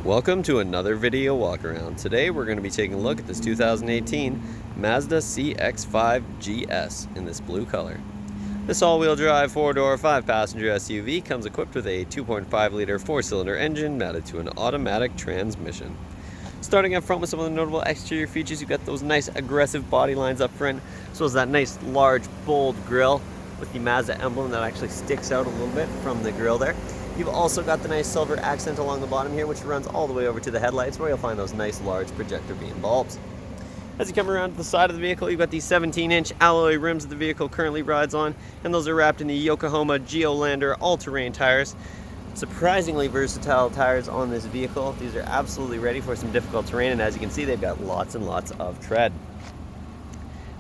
Welcome to another video walk around. Today we're going to be taking a look at this 2018 Mazda CX-5 GS in this blue color. This all-wheel drive 4-door 5-passenger SUV comes equipped with a 2.5-liter 4-cylinder engine mounted to an automatic transmission. Starting up front with some of the notable exterior features, you've got those nice aggressive body lines up front, as well as that nice large bold grille with the Mazda emblem that actually sticks out a little bit from the grille there. You've also got the nice silver accent along the bottom here, which runs all the way over to the headlights, where you'll find those nice large projector beam bulbs. As you come around to the side of the vehicle, you've got the 17-inch alloy rims that the vehicle currently rides on, and those are wrapped in the Yokohama Geolander all-terrain tires. Surprisingly versatile tires on this vehicle. These are absolutely ready for some difficult terrain, and as you can see, they've got lots and lots of tread.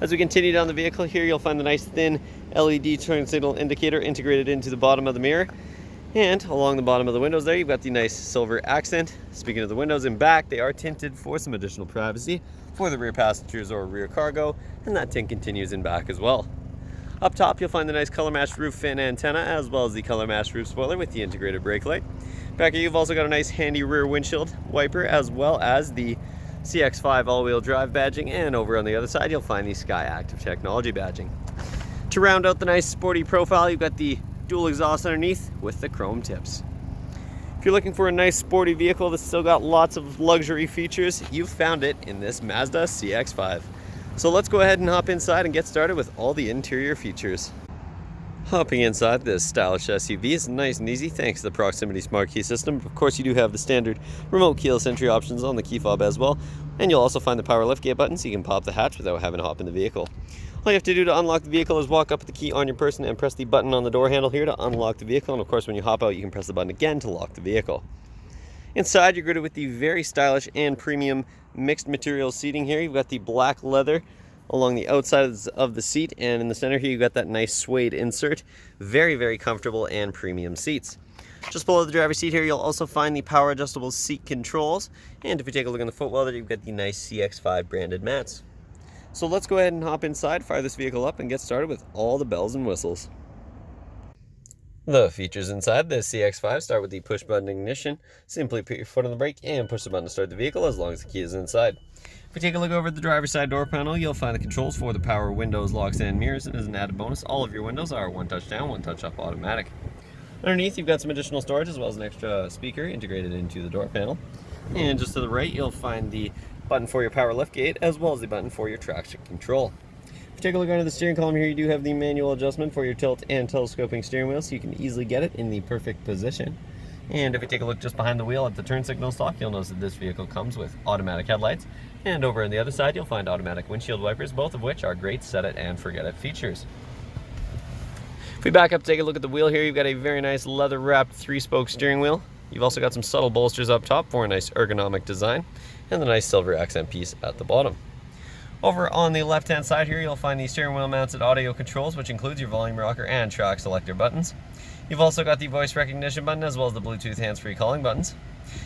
As we continue down the vehicle here, you'll find the nice thin LED turn signal indicator integrated into the bottom of the mirror. And along the bottom of the windows there, you've got the nice silver accent. Speaking of the windows in back, they are tinted for some additional privacy for the rear passengers or rear cargo, and that tint continues in back as well. Up top, you'll find the nice color-matched roof fin antenna, as well as the color-matched roof spoiler with the integrated brake light. Back here, you've also got a nice handy rear windshield wiper, as well as the CX-5 all-wheel drive badging, and over on the other side, you'll find the Sky Active Technology badging. To round out the nice sporty profile, you've got the dual exhaust underneath with the chrome tips. If you're looking for a nice sporty vehicle that's still got lots of luxury features, you've found it in this Mazda CX-5. So let's go ahead and hop inside and get started with all the interior features. Hopping inside this stylish SUV is nice and easy thanks to the proximity smart key system. Of course, you do have the standard remote keyless entry options on the key fob as well, and you'll also find the power liftgate button so you can pop the hatch without having to hop in the vehicle. All you have to do to unlock the vehicle is walk up with the key on your person and press the button on the door handle here to unlock the vehicle, and of course when you hop out you can press the button again to lock the vehicle. Inside, you're greeted with the very stylish and premium mixed material seating here. You've got the black leather along the outsides of the seat, and in the center here you've got that nice suede insert. Very, very comfortable and premium seats. Just below the driver's seat here, you'll also find the power adjustable seat controls, and if you take a look in the footwell there, you've got the nice CX-5 branded mats. So let's go ahead and hop inside, fire this vehicle up, and get started with all the bells and whistles. The features inside this CX-5 start with the push button ignition. Simply put your foot on the brake and push the button to start the vehicle as long as the key is inside. If we take a look over at the driver's side door panel, you'll find the controls for the power windows, locks, and mirrors, and as an added bonus, all of your windows are one touch down, one touch up automatic. Underneath, you've got some additional storage as well as an extra speaker integrated into the door panel. And just to the right, you'll find the button for your power liftgate as well as the button for your traction control. If you take a look under the steering column here, you do have the manual adjustment for your tilt and telescoping steering wheel, so you can easily get it in the perfect position. And if you take a look just behind the wheel at the turn signal stalk, you'll notice that this vehicle comes with automatic headlights, and over on the other side you'll find automatic windshield wipers, both of which are great set it and forget it features. If we back up, take a look at the wheel here, you've got a very nice leather wrapped 3-spoke steering wheel. You've also got some subtle bolsters up top for a nice ergonomic design, and the nice silver accent piece at the bottom. Over on the left hand side here, you'll find the steering wheel mounted audio controls, which includes your volume rocker and track selector buttons. You've also got the voice recognition button as well as the Bluetooth hands-free calling buttons.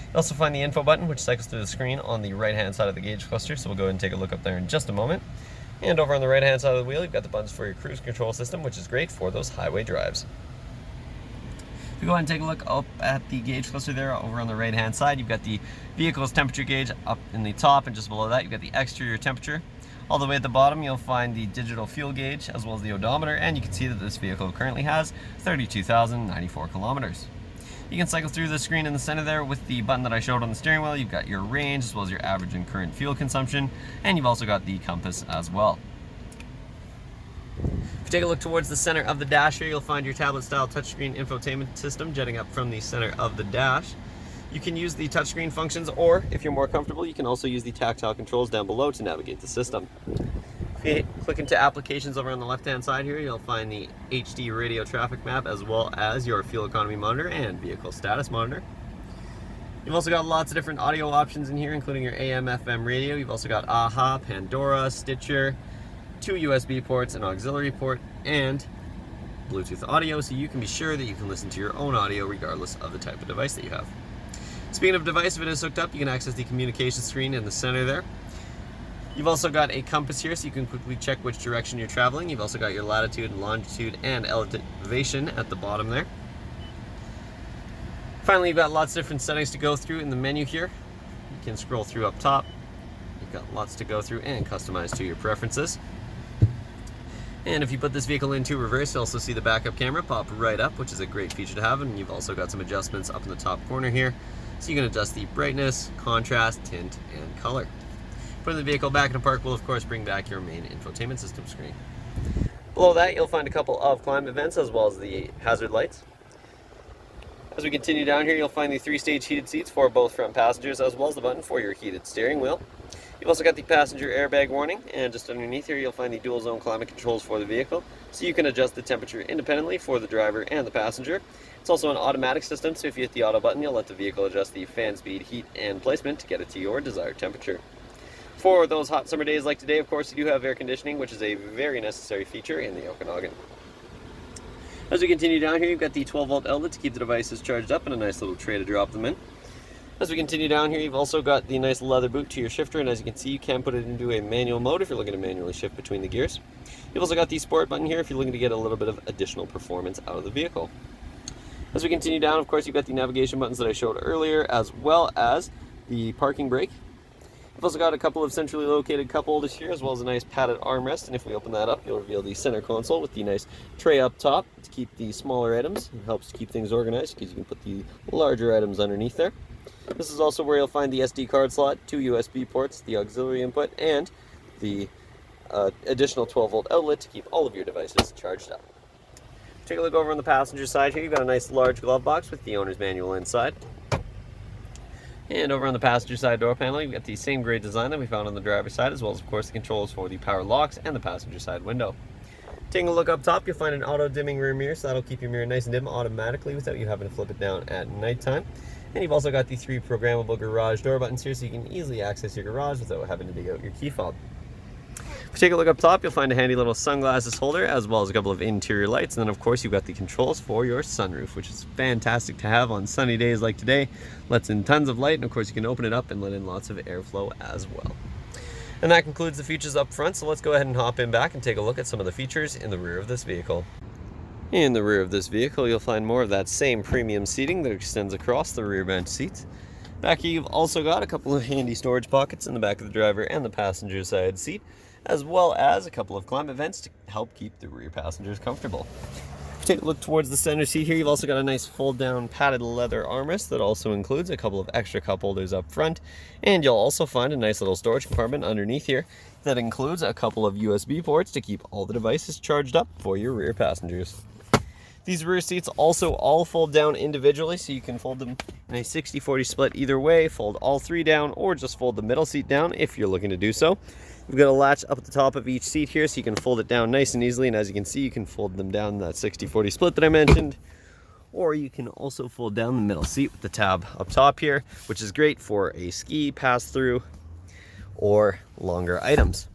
You'll also find the info button, which cycles through the screen on the right hand side of the gauge cluster, so we'll go ahead and take a look up there in just a moment. And over on the right hand side of the wheel, you've got the buttons for your cruise control system, which is great for those highway drives. If you go ahead and take a look up at the gauge cluster there over on the right hand side, you've got the vehicle's temperature gauge up in the top, and just below that you've got the exterior temperature. All the way at the bottom you'll find the digital fuel gauge as well as the odometer, and you can see that this vehicle currently has 32,094 kilometers. You can cycle through the screen in the center there with the button that I showed on the steering wheel. You've got your range as well as your average and current fuel consumption, and you've also got the compass as well. If you take a look towards the center of the dash here, you'll find your tablet-style touchscreen infotainment system jetting up from the center of the dash. You can use the touchscreen functions, or if you're more comfortable, you can also use the tactile controls down below to navigate the system. If you click into applications over on the left-hand side here, you'll find the HD radio traffic map as well as your fuel economy monitor and vehicle status monitor. You've also got lots of different audio options in here, including your AM/FM radio. You've also got AHA, Pandora, Stitcher, 2 USB ports, an auxiliary port, and Bluetooth audio, so you can be sure that you can listen to your own audio regardless of the type of device that you have. Speaking of device, if it is hooked up, you can access the communication screen in the center there. You've also got a compass here, so you can quickly check which direction you're traveling. You've also got your latitude, longitude, and elevation at the bottom there. Finally, you've got lots of different settings to go through in the menu here. You can scroll through up top. You've got lots to go through and customize to your preferences. And if you put this vehicle into reverse, you'll also see the backup camera pop right up, which is a great feature to have. And you've also got some adjustments up in the top corner here. So you can adjust the brightness, contrast, tint, and color. Putting the vehicle back in park will of course bring back your main infotainment system screen. Below that, you'll find a couple of climate vents as well as the hazard lights. As we continue down here, you'll find the 3-stage heated seats for both front passengers as well as the button for your heated steering wheel. You've also got the passenger airbag warning, and just underneath here you'll find the dual zone climate controls for the vehicle, so you can adjust the temperature independently for the driver and the passenger. It's also an automatic system, so if you hit the auto button, you'll let the vehicle adjust the fan speed, heat, and placement to get it to your desired temperature. For those hot summer days like today, of course, you do have air conditioning, which is a very necessary feature in the Okanagan. As we continue down here, you've got the 12-volt outlet to keep the devices charged up and a nice little tray to drop them in. As we continue down here, you've also got the nice leather boot to your shifter, and as you can see, you can put it into a manual mode if you're looking to manually shift between the gears. You've also got the sport button here if you're looking to get a little bit of additional performance out of the vehicle. As we continue down, of course, you've got the navigation buttons that I showed earlier, as well as the parking brake. You've also got a couple of centrally located cup holders here, as well as a nice padded armrest, and if we open that up, you'll reveal the center console with the nice tray up top to keep the smaller items. It helps keep things organized because you can put the larger items underneath there. This is also where you'll find the SD card slot, 2 USB ports, the auxiliary input, and the additional 12-volt outlet to keep all of your devices charged up. Take a look over on the passenger side here. You've got a nice large glove box with the owner's manual inside. And over on the passenger side door panel, you've got the same great design that we found on the driver's side, as well as, of course, the controls for the power locks and the passenger side window. Taking a look up top, you'll find an auto-dimming rear mirror, so that'll keep your mirror nice and dim automatically without you having to flip it down at nighttime. And you've also got the 3 programmable garage door buttons here, so you can easily access your garage without having to dig out your key fob. If you take a look up top, you'll find a handy little sunglasses holder, as well as a couple of interior lights. And then, of course, you've got the controls for your sunroof, which is fantastic to have on sunny days like today. Lets in tons of light, and of course, you can open it up and let in lots of airflow as well. And that concludes the features up front, so let's go ahead and hop in back and take a look at some of the features in the rear of this vehicle. In the rear of this vehicle, you'll find more of that same premium seating that extends across the rear bench seats. Back here, you've also got a couple of handy storage pockets in the back of the driver and the passenger side seat, as well as a couple of climate vents to help keep the rear passengers comfortable. Take a look towards the center seat here. You've also got a nice fold-down padded leather armrest that also includes a couple of extra cup holders up front, and you'll also find a nice little storage compartment underneath here that includes a couple of USB ports to keep all the devices charged up for your rear passengers. These rear seats also all fold down individually, so you can fold them in a 60-40 split either way, fold all 3 down, or just fold the middle seat down if you're looking to do so. We've got a latch up at the top of each seat here, so you can fold it down nice and easily, and as you can see, you can fold them down that 60-40 split that I mentioned, or you can also fold down the middle seat with the tab up top here, which is great for a ski, pass-through, or longer items.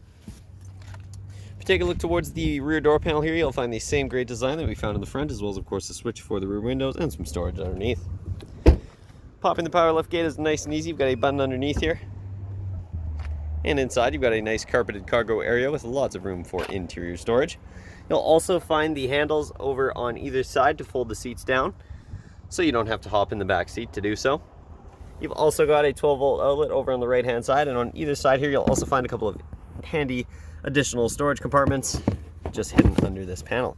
Take a look towards the rear door panel here. You'll find the same great design that we found in the front, as well as, of course, the switch for the rear windows and some storage underneath. Popping the power liftgate is nice and easy. You've got a button underneath here. And inside, you've got a nice carpeted cargo area with lots of room for interior storage. You'll also find the handles over on either side to fold the seats down, so you don't have to hop in the back seat to do so. You've also got a 12-volt outlet over on the right-hand side, and on either side here, you'll also find a couple of handy additional storage compartments just hidden under this panel.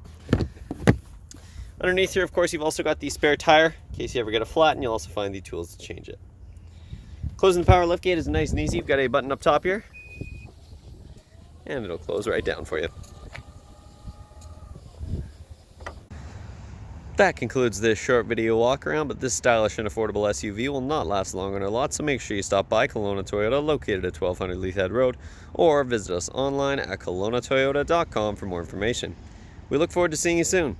Underneath here, of course, you've also got the spare tire in case you ever get a flat, and you'll also find the tools to change it. Closing the power liftgate is nice and easy. You've got a button up top here, and it'll close right down for you. That concludes this short video walk around, but this stylish and affordable SUV will not last long on our lot, so make sure you stop by Kelowna Toyota, located at 1200 Leithhead Road, or visit us online at kelownatoyota.com for more information. We look forward to seeing you soon.